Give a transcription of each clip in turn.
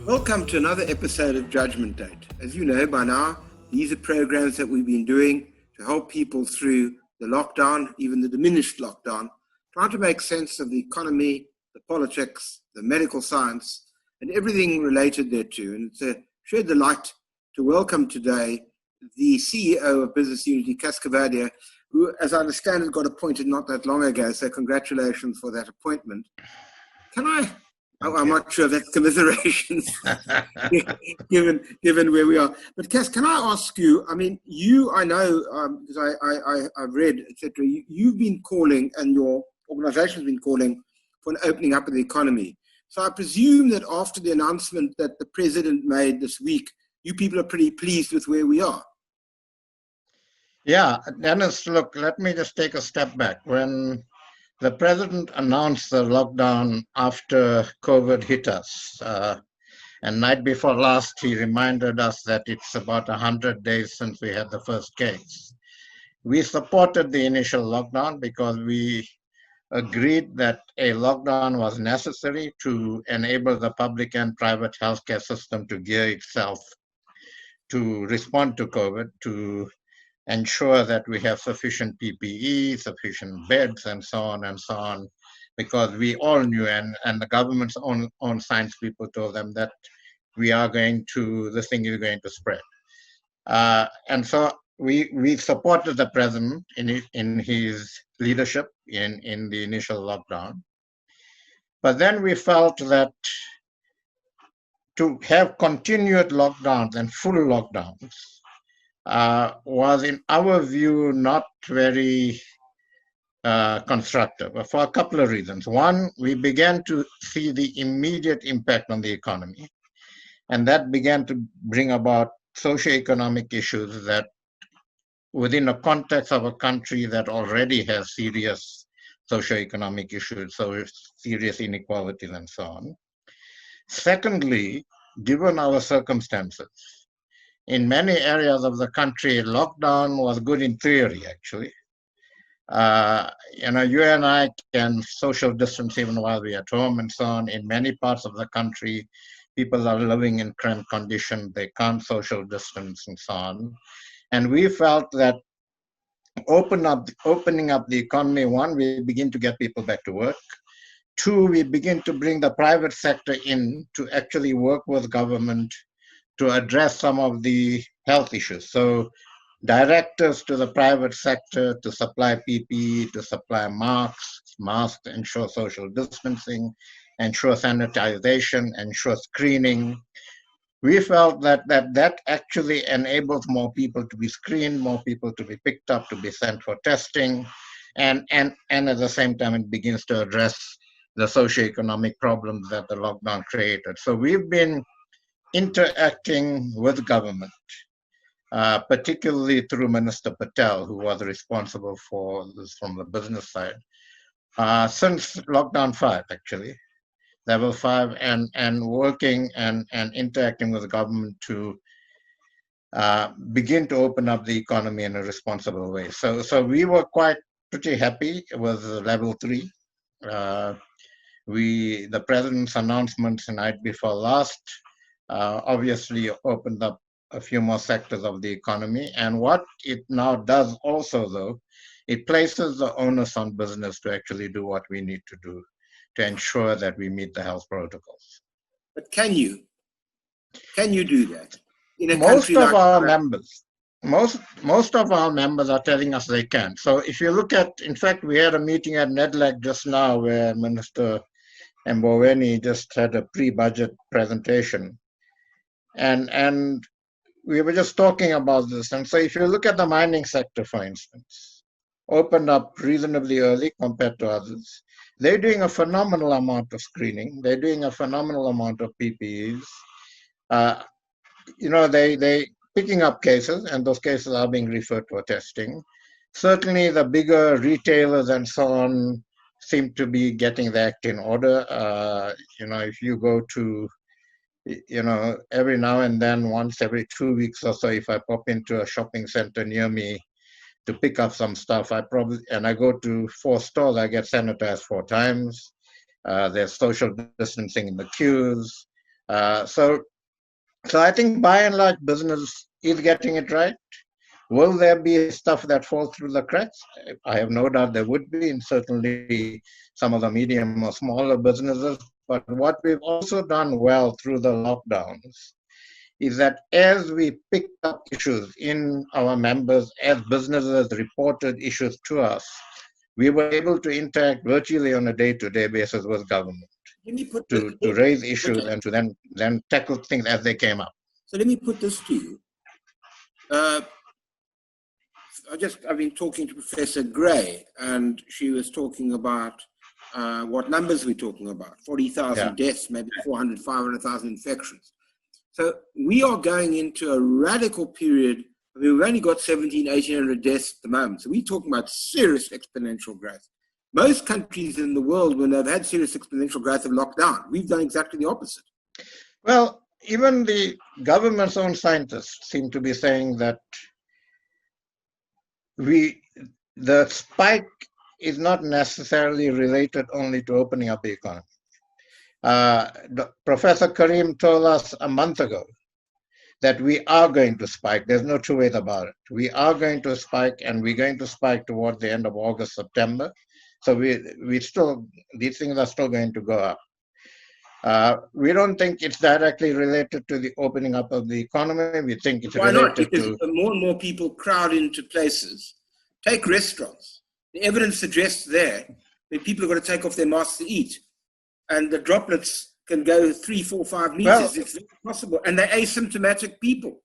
Welcome to another episode of Judgment Date. As you know by now, these are programs that we've been doing to help people through the lockdown, even the diminished lockdown, trying to make sense of the economy, the politics, the medical science, and everything related thereto. And it's a sheer delight to welcome today the CEO of Business Unity, Cas Coovadia, who, as I understand it, got appointed not that long ago. So congratulations for that appointment. I'm not sure if that's commiserations, given where we are. But Cas, can I ask you? I mean, I know because I've read, etc. You've been calling, and your organisation has been calling for an opening up of the economy. So I presume that after the announcement that the president made this week, you people are pretty pleased with where we are. Yeah, Dennis, look, let me just take a step back. When the president announced the lockdown after COVID hit us, and night before last, he reminded us that it's about 100 days since we had the first case. We supported the initial lockdown because we agreed that a lockdown was necessary to enable the public and private healthcare system to gear itself to respond to COVID, to ensure that we have sufficient PPE, sufficient beds, and so on, because we all knew, and the government's own science people told them that this thing is going to spread. And so we supported the president in his leadership in the initial lockdown. But then we felt that to have continued lockdowns and full lockdowns was, in our view, not very constructive for a couple of reasons. One, we began to see the immediate impact on the economy, and that began to bring about socioeconomic issues that, within a context of a country that already has serious socioeconomic issues, so serious inequalities and so on. Secondly, given our circumstances, in many areas of the country, lockdown was good in theory, actually. You and I can social distance even while we're at home and so on. In many parts of the country, people are living in cramped conditions. They can't social distance and so on. And we felt that opening up the economy, one, we begin to get people back to work. Two, we begin to bring the private sector in to actually work with government to address some of the health issues. So directives to the private sector to supply PPE, to supply masks, ensure social distancing, ensure sanitization, ensure screening. We felt that actually enables more people to be screened, more people to be picked up, to be sent for testing, and at the same time it begins to address the socioeconomic problems that the lockdown created. So we've been interacting with government, particularly through Minister Patel, who was responsible for this from the business side, since lockdown 5, actually, level 5, and working and interacting with the government to begin to open up the economy in a responsible way. So we were pretty happy with level 3. The president's announcements the night before last obviously opened up a few more sectors of the economy. And what it now does also, though, it places the onus on business to actually do what we need to do to ensure that we meet the health protocols. But can you do that in a most country of like our members? Most of our members are telling us they can. So if you look at, in fact, we had a meeting at NEDLAC just now where Minister Mboweni just had a pre-budget presentation. And we were just talking about this. And so if you look at the mining sector, for instance, opened up reasonably early compared to others. They're doing a phenomenal amount of screening. They're doing a phenomenal amount of PPEs. They picking up cases, and those cases are being referred for testing. Certainly the bigger retailers and so on seem to be getting the act in order. If you go to, every now and then, once every 2 weeks or so, if I pop into a shopping center near me to pick up some stuff, I go to 4 stores, I get sanitized 4 times. There's social distancing in the queues. So I think by and large business is getting it right. Will there be stuff that falls through the cracks? I have no doubt there would be, and certainly some of the medium or smaller businesses. But what we've also done well through the lockdowns is that as we picked up issues in our members, as businesses reported issues to us, we were able to interact virtually on a day-to-day basis with government Let me put to raise issues and to then tackle things as they came up. So let me put this to you. I've been talking to Professor Gray, and she was talking about what numbers we're talking about, 40,000 deaths, maybe 400, 500,000 infections. So we are going into a radical period. I mean, we've only got 1,800 deaths at the moment. So we're talking about serious exponential growth. Most countries in the world, when they've had serious exponential growth, have locked down. We've done exactly the opposite. Well, even the government's own scientists seem to be saying that the spike is not necessarily related only to opening up the economy. Professor Karim told us a month ago that we are going to spike. There's no two ways about it. We are going to spike, and we're going to spike toward the end of August, September. So these things are still going to go up. We don't think it's directly related to the opening up of the economy. We think it's related to... Why not? Because more and more people crowd into places. Take restaurants. The evidence suggests there that people are going to take off their masks to eat. And the droplets can go 3, 4, 5 meters. It's possible. And they're asymptomatic people.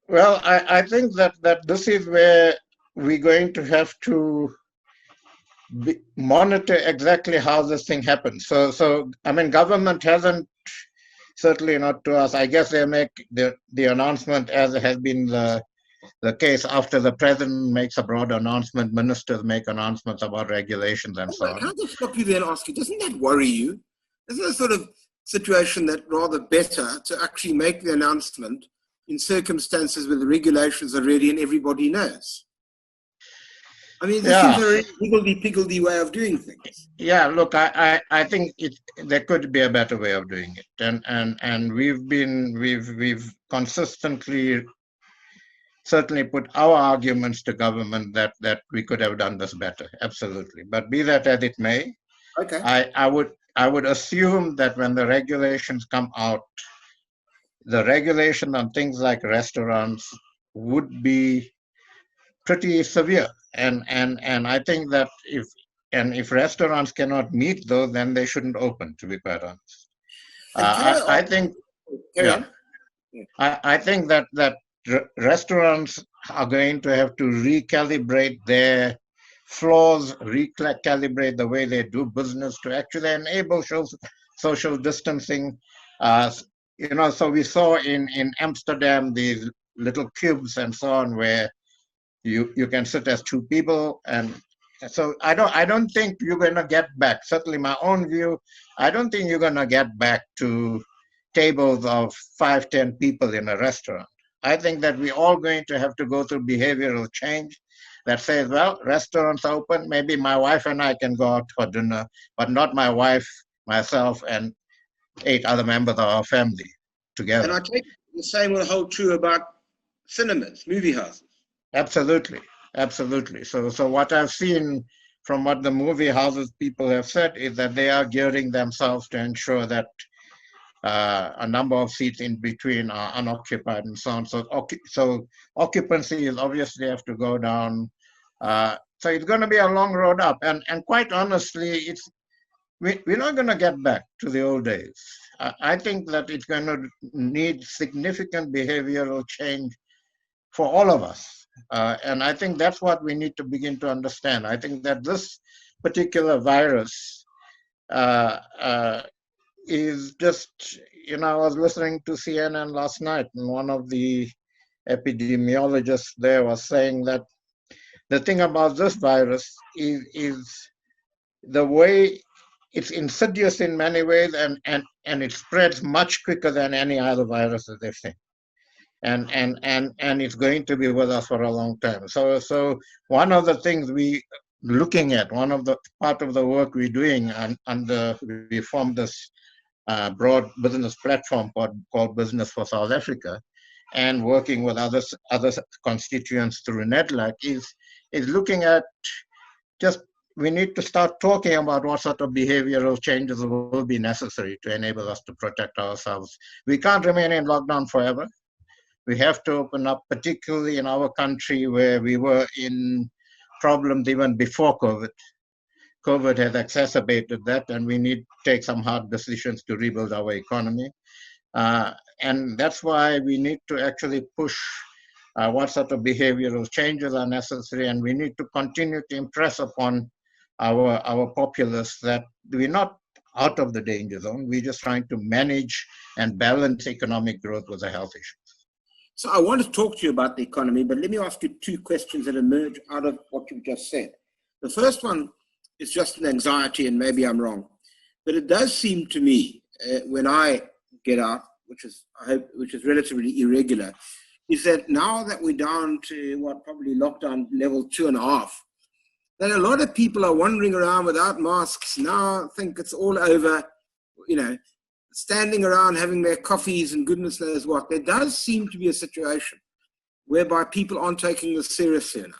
Well, I think that this is where we're going to have to monitor exactly how this thing happens. So I mean, government hasn't, certainly not to us. I guess they make the announcement, as has been the case after the president makes a broad announcement, ministers make announcements about regulations and so on. Can I just stop you there and ask you, doesn't that worry you? Isn't it a sort of situation that rather better to actually make the announcement in circumstances where the regulations are ready and everybody knows? I mean, this is a really higgledy-piggledy way of doing things. Yeah, look, I think there could be a better way of doing it, and we've consistently certainly put our arguments to government that we could have done this better, absolutely. But be that as it may, I would assume that when the regulations come out, the regulation on things like restaurants would be pretty severe. And I think that if restaurants cannot meet those, then they shouldn't open, to be quite honest. I think that restaurants are going to have to recalibrate their floors, recalibrate the way they do business to actually enable social distancing. So we saw in Amsterdam these little cubes and so on where you can sit as 2 people, and so I don't think you're going to get back. Certainly, my own view, I don't think you're going to get back to tables of 5, 10 people in a restaurant. I think that we're all going to have to go through behavioral change that says, well, restaurants are open. Maybe my wife and I can go out for dinner, but not my wife, myself, and 8 other members of our family together. And I take the same will hold true about cinemas, movie houses. Absolutely. So what I've seen from what the movie houses people have said is that they are gearing themselves to ensure that a number of seats in between are unoccupied and so on. So occupancy is obviously have to go down. So it's going to be a long road up. And quite honestly, we're not going to get back to the old days. I think that it's going to need significant behavioral change for all of us. And I think that's what we need to begin to understand. I think that this particular virus is just, I was listening to CNN last night, and one of the epidemiologists there was saying that the thing about this virus is the way it's insidious in many ways, and it spreads much quicker than any other virus that they've seen. And it's going to be with us for a long time. So one of the things one of the part of the work we're doing, and we formed this broad business platform called Business for South Africa, and working with other constituents through Netlac is looking at just we need to start talking about what sort of behavioral changes will be necessary to enable us to protect ourselves. We can't remain in lockdown forever. We have to open up, particularly in our country where we were in problems even before COVID. COVID has exacerbated that, and we need to take some hard decisions to rebuild our economy. And that's why we need to actually push what sort of behavioral changes are necessary, and we need to continue to impress upon our populace that we're not out of the danger zone. We're just trying to manage and balance economic growth with the health issue. So I want to talk to you about the economy, but let me ask you two questions that emerge out of what you've just said. The first one is just an anxiety, and maybe I'm wrong, but it does seem to me when I get out, which is relatively irregular, is that now that we're down to probably lockdown level 2.5, that a lot of people are wandering around without masks now, think it's all over, standing around having their coffees and goodness knows what. There does seem to be a situation whereby people aren't taking this seriously enough.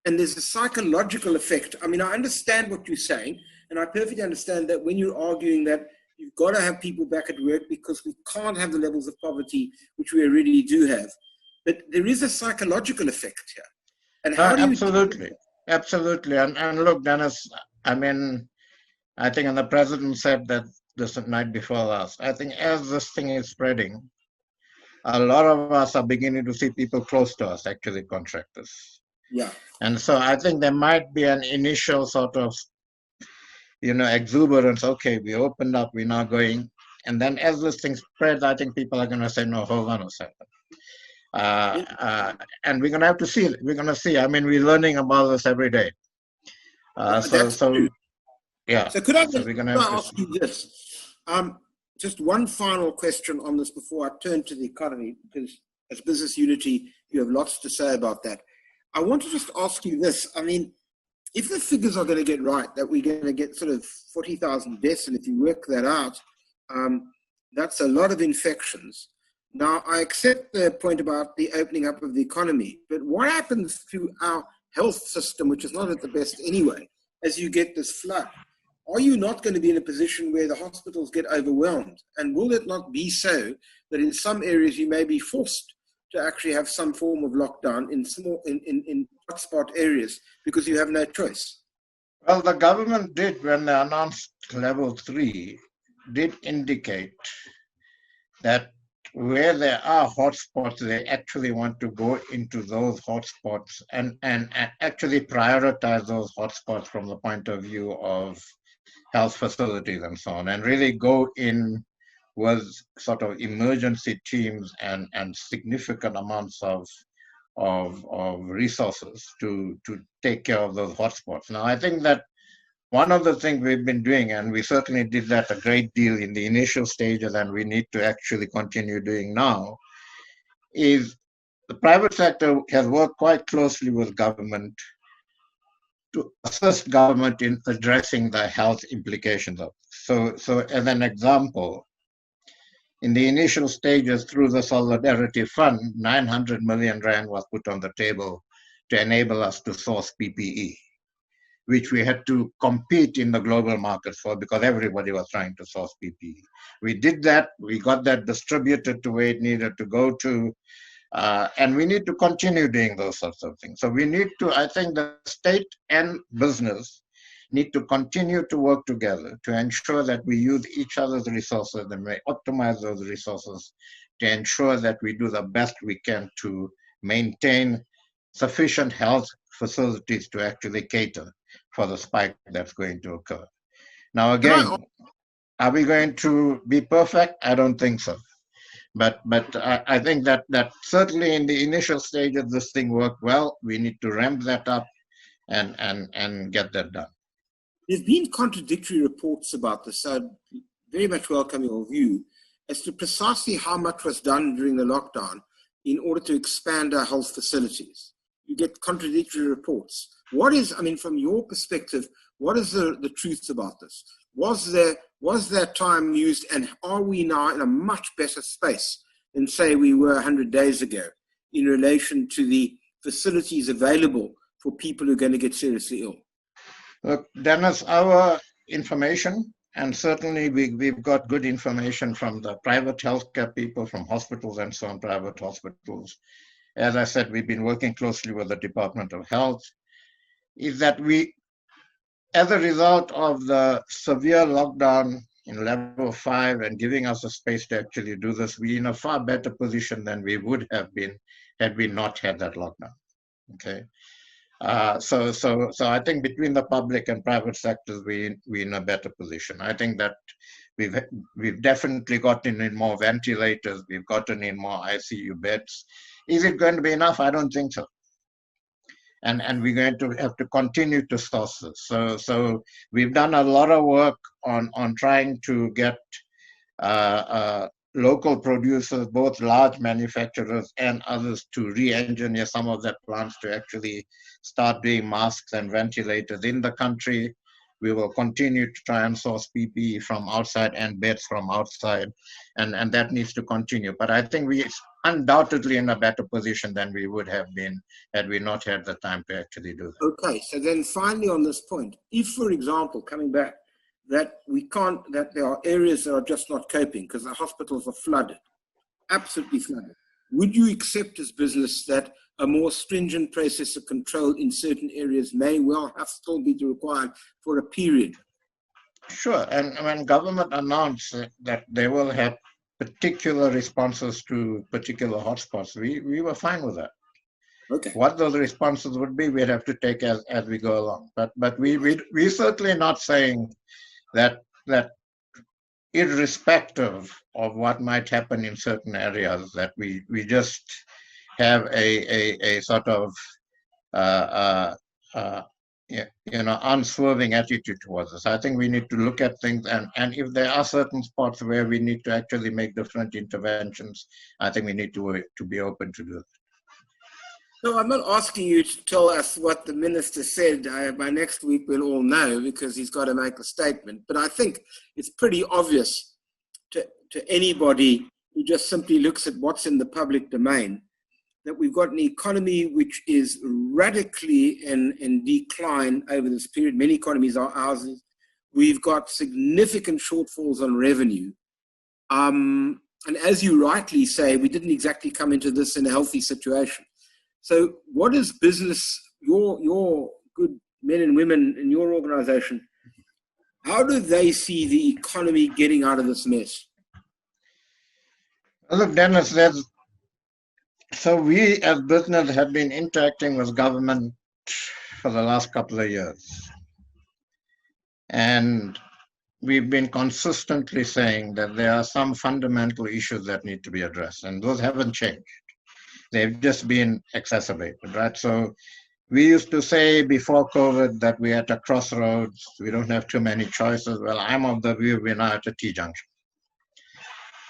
And there's a psychological effect. I mean, I understand what you're saying, and I perfectly understand that when you're arguing that you've got to have people back at work because we can't have the levels of poverty which we already do have. But there is a psychological effect here. And how do you Absolutely. And look, Dennis, I mean, I think, and the president said that this night before last, I think as this thing is spreading, a lot of us are beginning to see people close to us actually contract this. Yeah. And so I think there might be an initial sort of, exuberance. Okay, we opened up, we're now going. And then as this thing spreads, I think people are going to say, no, hold on a second. And we're going to have to see it. We're going to see. I mean, we're learning about this every day. Yeah. So could I ask you this? Just one final question on this before I turn to the economy, because as Business Unity, you have lots to say about that. I want to just ask you this. I mean, if the figures are going to get right, that we're going to get sort of 40,000 deaths, and if you work that out, that's a lot of infections. Now, I accept the point about the opening up of the economy, but what happens to our health system, which is not at the best anyway, as you get this flood? Are you not going to be in a position where the hospitals get overwhelmed? And will it not be so that in some areas you may be forced to actually have some form of lockdown in hotspot areas because you have no choice? Well, the government did, when they announced level 3, did indicate that where there are hotspots, they actually want to go into those hotspots and actually prioritize those hotspots from the point of view of health facilities and so on, and really go in with sort of emergency teams and significant amounts of resources to take care of those hotspots. Now, I think that one of the things we've been doing, and we certainly did that a great deal in the initial stages, and we need to actually continue doing now, is the private sector has worked quite closely with government to assist government in addressing the health implications of it. So as an example, in the initial stages through the Solidarity Fund, 900 million rand was put on the table to enable us to source PPE, which we had to compete in the global market for because everybody was trying to source PPE. We did that, we got that distributed to where it needed to go to, and we need to continue doing those sorts of things. So we need to, I think the state and business need to continue to work together to ensure that we use each other's resources and we optimize those resources to ensure that we do the best we can to maintain sufficient health facilities to actually cater for the spike that's going to occur. Now, again, are we going to be perfect? I don't think so. But I think that certainly in the initial stages, this thing worked well. We need to ramp that up and get that done. There's been contradictory reports about this, so I'd very much welcome your view as to precisely how much was done during the lockdown in order to expand our health facilities. You get contradictory reports. What is, I mean, from your perspective, what is the truth about this? Was there Was that time used, and are we now in a much better space than, say, we were 100 days ago in relation to the facilities available for people who are going to get seriously ill? Look, Dennis, our information, and certainly we've got good information from the private healthcare people, from hospitals and so on, private hospitals. As I said, we've been working closely with the Department of Health, is that we, as a result of the severe lockdown in level 5 and giving us a space to actually do this, we're in a far better position than we would have been had we not had that lockdown. Okay. So I think between the public and private sectors, we're in a better position. I think that we've definitely gotten in more ventilators, we've gotten in more ICU beds. Is it going to be enough? I don't think so. And we're going to have to continue to source this. So we've done a lot of work on trying to get local producers, both large manufacturers and others, to re-engineer some of their plants to actually start doing masks and ventilators in the country. We will continue to try and source PPE from outside and beds from outside, and that needs to continue. But I think we're undoubtedly in a better position than we would have been had we not had the time to actually do that. Okay, so then finally on this point, if, for example, coming back, that there are areas that are just not coping because the hospitals are flooded, absolutely flooded, would you accept as business that a more stringent process of control in certain areas may well have still be required for a period? Sure, and when government announced that they will have particular responses to particular hotspots, we were fine with that. Okay. What those responses would be, we'd have to take as we go along. But we're certainly not saying that irrespective of what might happen in certain areas, that we just have a sort of unswerving attitude towards this. I think we need to look at things, and if there are certain spots where we need to actually make different interventions, I think we need to be open to do that. No, I'm not asking you to tell us what the minister said. By next week, we'll all know because he's got to make a statement. But I think it's pretty obvious to anybody who just simply looks at what's in the public domain that we've got an economy which is radically in decline over this period. Many economies are ours. We've got significant shortfalls on revenue. And as you rightly say, we didn't exactly come into this in a healthy situation. So what is business, your good men and women in your organization, how do they see the economy getting out of this mess? Look, Dennis, so we as business have been interacting with government for the last couple of years. And we've been consistently saying that there are some fundamental issues that need to be addressed, and those haven't changed. They've just been exacerbated, right? So we used to say before COVID that we're at a crossroads, we don't have too many choices. Well, I'm of the view we're now at a T-junction.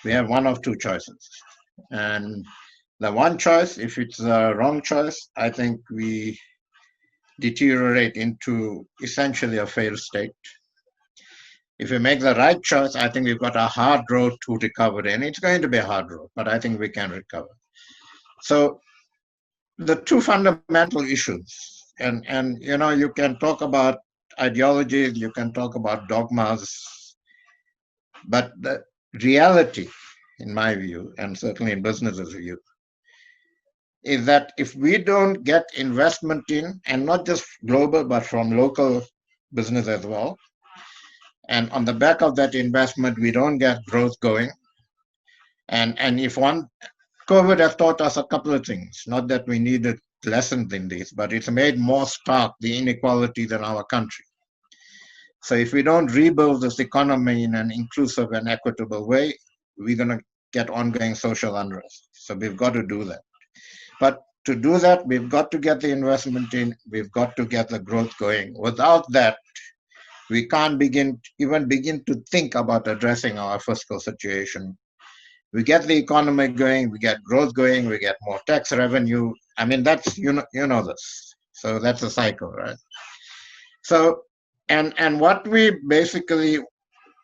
We have one of two choices. And the one choice, if it's the wrong choice, I think we deteriorate into essentially a failed state. If we make the right choice, I think we've got a hard road to recovery, and it's going to be a hard road, but I think we can recover. So the two fundamental issues, and you can talk about ideologies, you can talk about dogmas, but the reality, in my view, and certainly in business's view, is that if we don't get investment in, and not just global, but from local business as well, and on the back of that investment, we don't get growth going, and if COVID has taught us a couple of things, not that we needed lessons in this, but it's made more stark the inequalities in our country. So if we don't rebuild this economy in an inclusive and equitable way, we're going to get ongoing social unrest. So we've got to do that. But to do that, we've got to get the investment in, we've got to get the growth going. Without that, we can't even begin to think about addressing our fiscal situation. We get the economy going, we get growth going, we get more tax revenue. I mean, that's, you know this. So that's a cycle, right? So, and what we basically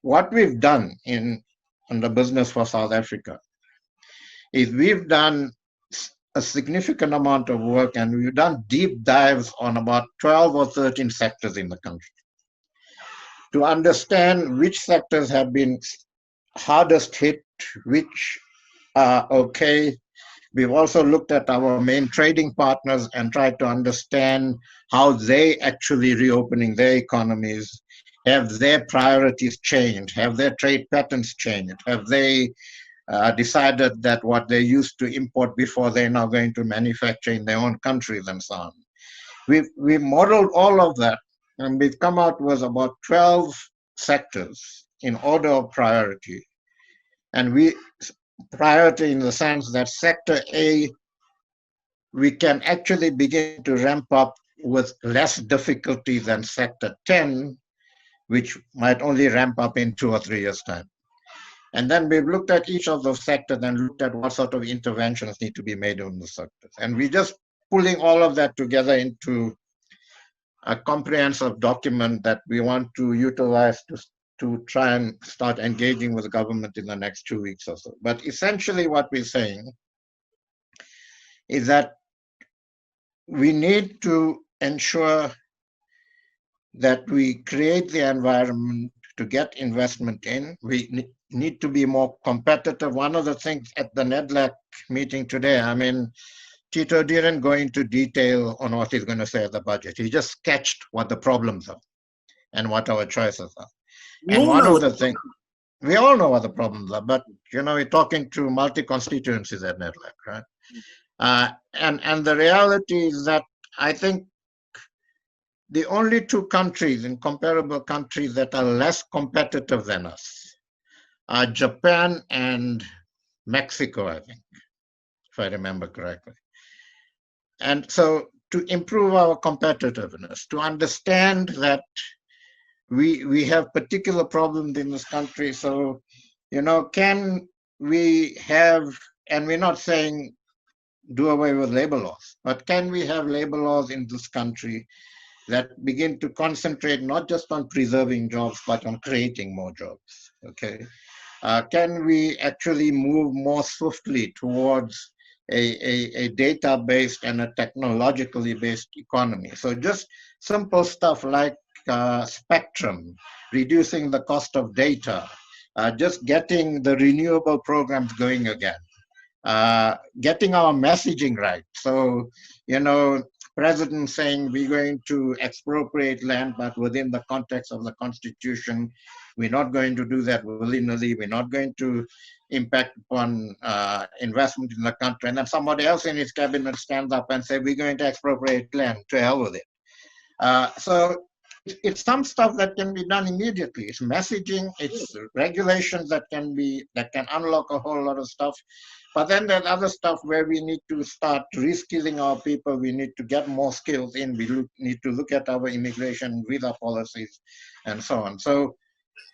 what we've done on the Business for South Africa is we've done a significant amount of work, and we've done deep dives on about 12 or 13 sectors in the country to understand which sectors have been hardest hit, which are okay. We've also looked at our main trading partners and tried to understand how they actually reopening their economies. Have their priorities changed? Have their trade patterns changed? Have they decided that what they used to import before they're now going to manufacture in their own countries and so on? We modeled all of that, and we've come out with about 12 sectors in order of priority. And priority in the sense that sector A, we can actually begin to ramp up with less difficulty than sector 10, which might only ramp up in 2 or 3 years' time. And then we've looked at each of those sectors and looked at what sort of interventions need to be made on the sectors. And we're just pulling all of that together into a comprehensive document that we want to utilize to try and start engaging with the government in the next 2 weeks or so. But essentially what we're saying is that we need to ensure that we create the environment to get investment in. We need to be more competitive. One of the things at the NEDLAC meeting today, I mean, Tito didn't go into detail on what he's going to say at the budget. He just sketched what the problems are and what our choices are. And one of the things, we all know what the problems are, but we're talking to multi-constituencies at NEDLAC, right? And the reality is that I think the only 2 countries, in comparable countries, that are less competitive than us are Japan and Mexico, I think, if I remember correctly. And so to improve our competitiveness, to understand that we have particular problems in this country. So, can we have, and we're not saying do away with labor laws, but can we have labor laws in this country that begin to concentrate not just on preserving jobs, but on creating more jobs, okay? Can we actually move more swiftly towards a data-based and a technologically based economy? So just simple stuff like spectrum, reducing the cost of data, just getting the renewable programs going again, getting our messaging right. So, President saying we're going to expropriate land, but within the context of the Constitution. We're not going to do that willy-nilly. We're not going to impact upon investment in the country. And then somebody else in his cabinet stands up and says, we're going to expropriate land. To hell with it. So it's some stuff that can be done immediately. It's messaging, it's regulations that can unlock a whole lot of stuff. But then there's other stuff where we need to start reskilling our people. We need to get more skills in. We need to look at our immigration visa policies and so on. So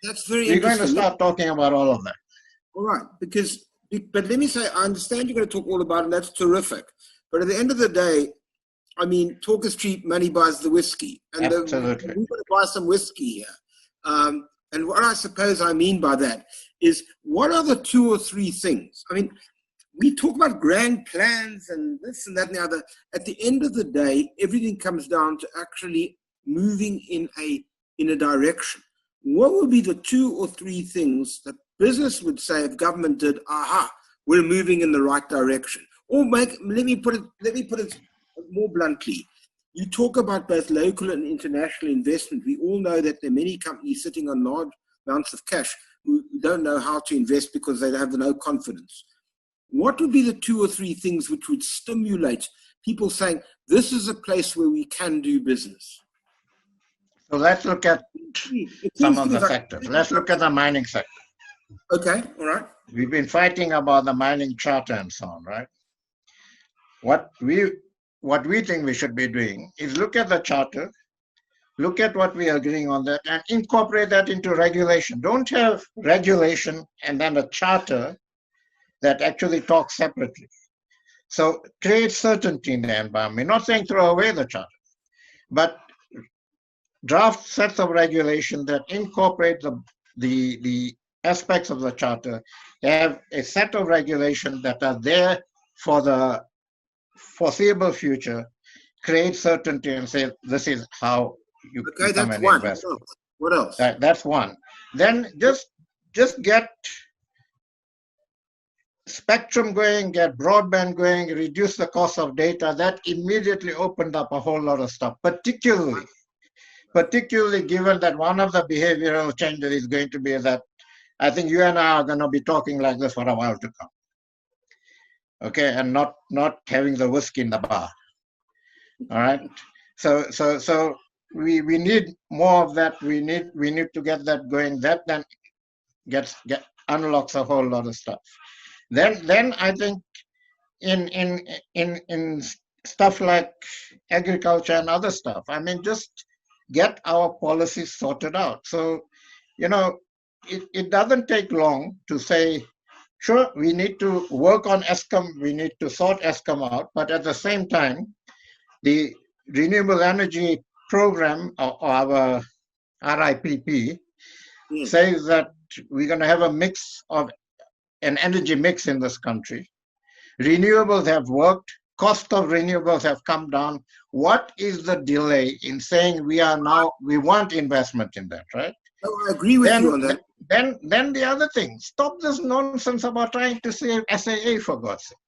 that's very we're interesting. going to start talking about all of that. All right, but let me say, I understand you're going to talk all about it, and that's terrific. But at the end of the day, I mean, talk is cheap, money buys the whiskey. And Absolutely. we're going to buy some whiskey here. And what I suppose I mean by that is, what are the 2 or 3 things? I mean, we talk about grand plans and this and that and the other. At the end of the day, everything comes down to actually moving in a direction. What would be the 2 or 3 things that business would say if government did, aha, we're moving in the right direction? Or let me put it more bluntly. You talk about both local and international investment. We all know that there are many companies sitting on large amounts of cash who don't know how to invest because they have no confidence. What would be the 2 or 3 things which would stimulate people saying, this is a place where we can do business? So let's look at some of the sectors. Let's look at the mining sector. Okay, all right. We've been fighting about the mining charter and so on, right? What we think we should be doing is look at the charter, look at what we are agreeing on that, and incorporate that into regulation. Don't have regulation and then a charter that actually talks separately. So create certainty in the environment. Not saying throw away the charter, but draft sets of regulation that incorporate the the aspects of the charter have a set of regulations that are there for the foreseeable future, create certainty and say, this is how you become that's an one. investor. What else? That's one. Then just get spectrum going, get broadband going, reduce the cost of data. That immediately opened up a whole lot of stuff, particularly given that one of the behavioral changes is going to be that I think you and I are going to be talking like this for a while to come. Okay, and not having the whiskey in the bar. All right. So we need more of that. We need to get that going. That then unlocks a whole lot of stuff. Then I think in stuff like agriculture and other stuff, I mean, just get our policies sorted out. So, it doesn't take long to say, sure, we need to work on ESCOM, we need to sort ESCOM out, but at the same time, the renewable energy program, or our RIPP, says that we're going to have a mix of an energy mix in this country. Renewables have worked, cost of renewables have come down. What is the delay in saying we want investment in that, right? Oh, I agree with you on that. Then the other thing, stop this nonsense about trying to save SAA, for God's sake.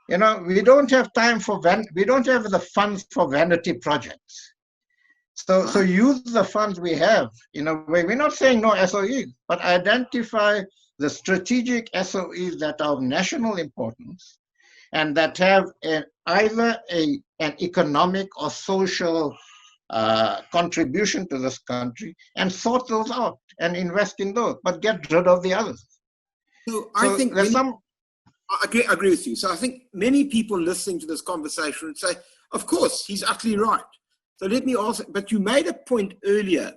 We don't have time we don't have the funds for vanity projects. So use the funds we have in a way. We're not saying no SOEs, but identify the strategic SOEs that are of national importance and that have either an economic or social contribution to this country, and sort those out and invest in those, but get rid of the others. So I think I agree with you. So I think many people listening to this conversation would say, of course, he's utterly right. So let me also, but you made a point earlier,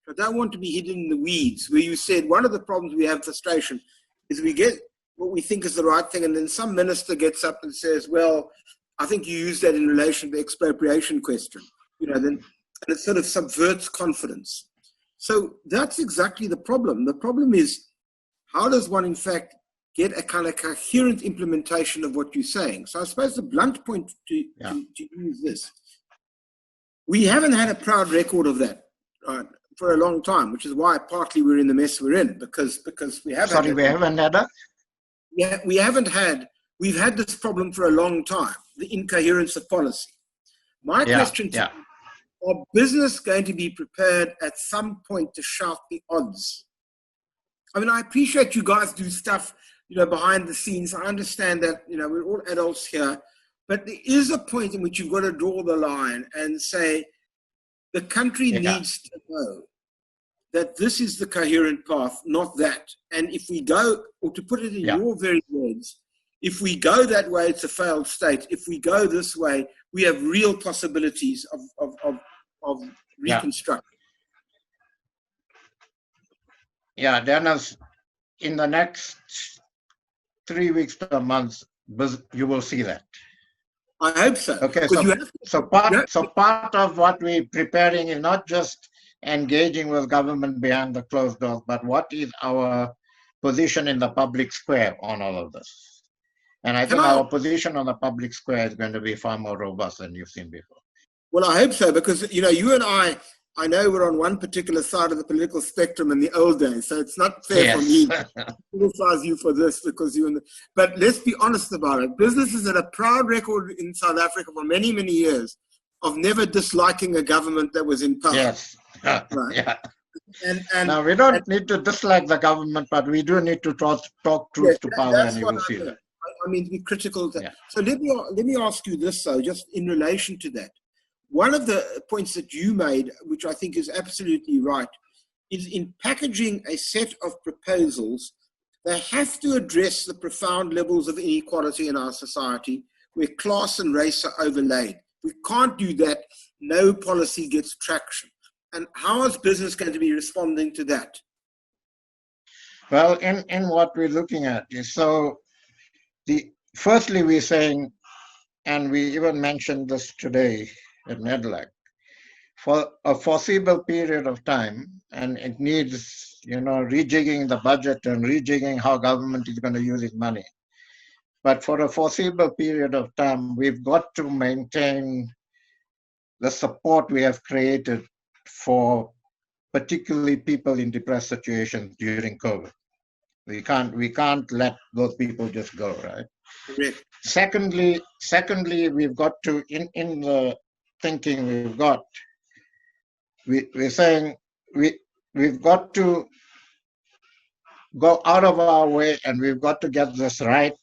I don't want to be hidden in the weeds, where you said one of the problems we have frustration is we get what we think is the right thing, and then some minister gets up and says, well, I think you used that in relation to the expropriation question, and it sort of subverts confidence. So that's exactly the problem. The problem is, how does one, in fact, get a kind of coherent implementation of what you're saying? So I suppose the blunt point to use this, we haven't had a proud record of that for a long time, which is why partly we're in the mess we're in, because we haven't. Sorry, we haven't had a? Yeah, we've had this problem for a long time, the incoherence of policy. My question to you, are business going to be prepared at some point to shout the odds? I mean, I appreciate you guys do stuff, behind the scenes. I understand that, we're all adults here, but there is a point in which you've got to draw the line and say, the country needs to know that this is the coherent path, not that. And if we go, or to put it in your very words, if we go that way, it's a failed state. If we go this way, we have real possibilities of reconstruction. Yeah, Dennis, in the next 3 weeks to a month, you will see that. I hope so. Okay, so part of what we're preparing is not just engaging with government behind the closed doors, but what is our position in the public square on all of this? And I think our position on the public square is going to be far more robust than you've seen before. Well, I hope so, because, you and I know we're on one particular side of the political spectrum in the old days, so it's not fair for me to criticize you for this because but let's be honest about it. Businesses had a proud record in South Africa for many, many years of never disliking a government that was in power. Yes. Right? Yeah. And now, we don't need to dislike the government, but we do need to talk truth to power, and you will see that. I mean, to be critical. So let me ask you this, though, just in relation to that. One of the points that you made, which I think is absolutely right, is in packaging a set of proposals, they have to address the profound levels of inequality in our society where class and race are overlaid. We can't do that. No policy gets traction. And how is business going to be responding to that? Well, in what we're looking at is, firstly, we're saying, and we even mentioned this today at NEDLAC, for a foreseeable period of time, and it needs, rejigging the budget and rejigging how government is going to use its money. But for a foreseeable period of time, we've got to maintain the support we have created for particularly people in depressed situations during COVID. We can't let those people just go, right? Correct. Secondly, we've got to, in the thinking we've got, we're saying we've got to go out of our way, and we've got to get this right,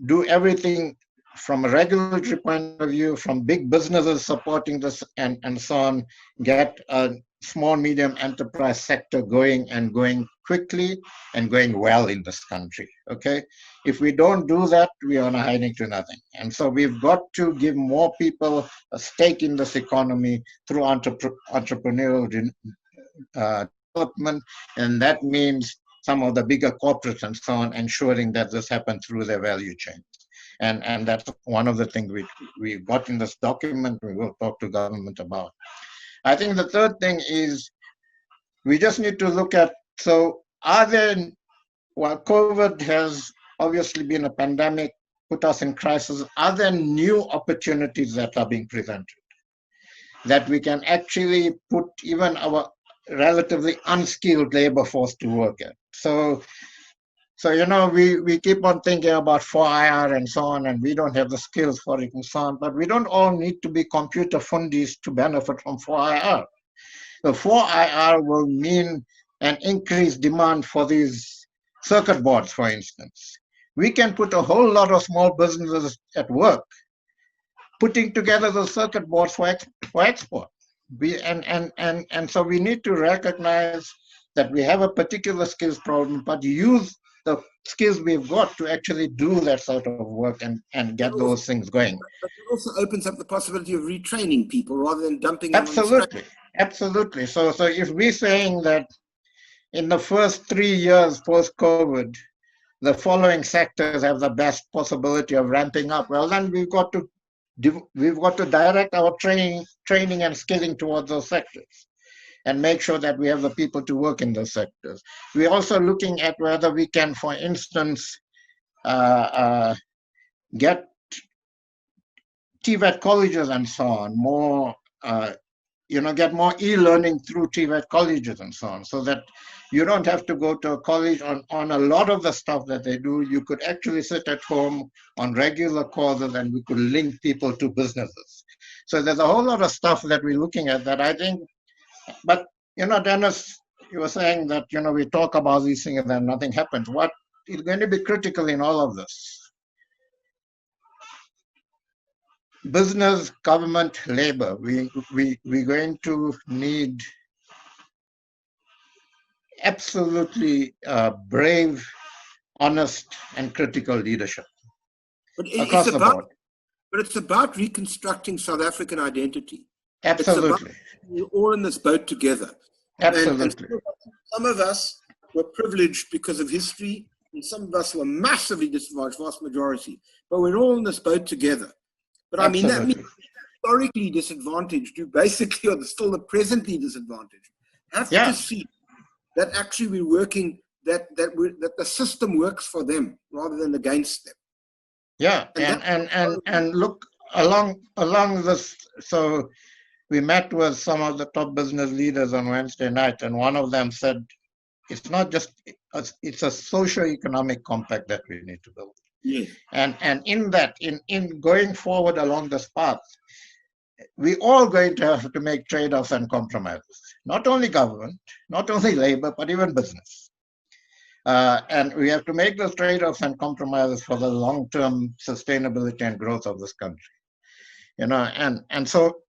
do everything from a regulatory point of view, from big businesses supporting this, and so on, get a small, medium enterprise sector going, and going quickly and going well in this country, okay? If we don't do that, we are hiding to nothing. And so we've got to give more people a stake in this economy through entrepreneurial development, and that means some of the bigger corporates and so on, ensuring that this happens through their value chain. And that's one of the things we got in this document we will talk to government about. I think the third thing is we just need to look at, so while COVID has obviously been a pandemic, put us in crisis, are there new opportunities that are being presented that we can actually put even our relatively unskilled labor force to work at? So we keep on thinking about 4IR and so on, and we don't have the skills for it and so on, but we don't all need to be computer fundies to benefit from 4IR. The 4IR will mean an increased demand for these circuit boards, for instance. We can put a whole lot of small businesses at work putting together the circuit boards for export. So we need to recognize that we have a particular skills problem, but use the skills we've got to actually do that sort of work and get those things going. But it also opens up the possibility of retraining people rather than dumping them on the street. Absolutely. So if we're saying that in the first 3 years post-COVID, the following sectors have the best possibility of ramping up, well, then we've got to direct our training and skilling towards those sectors, and make sure that we have the people to work in those sectors. We're also looking at whether we can, for instance, get TVET colleges and so on, more, get more e-learning through TVET colleges and so on, so that you don't have to go to a college on a lot of the stuff that they do. You could actually sit at home on regular courses, and we could link people to businesses. So there's a whole lot of stuff that we're looking at that I think. But, Dennis, you were saying that, we talk about these things and then nothing happens. What is going to be critical in all of this? Business, government, labor. We're going to need absolutely brave, honest, and critical leadership across the board. But it's about reconstructing South African identity. Absolutely. We're all in this boat together. Absolutely. And some of us were privileged because of history, and some of us were massively disadvantaged, vast majority. But we're all in this boat together. But I mean, that means historically disadvantaged, who basically are still the presently disadvantaged, have to see that actually we're working, that the system works for them rather than against them. Yeah, and look along this. So we met with some of the top business leaders on Wednesday night, and one of them said, it's not just, it's a socio-economic compact that we need to build. Yeah. And in that, in going forward along this path, we're all going to have to make trade-offs and compromises. Not only government, not only labor, but even business. And we have to make those trade-offs and compromises for the long-term sustainability and growth of this country. And so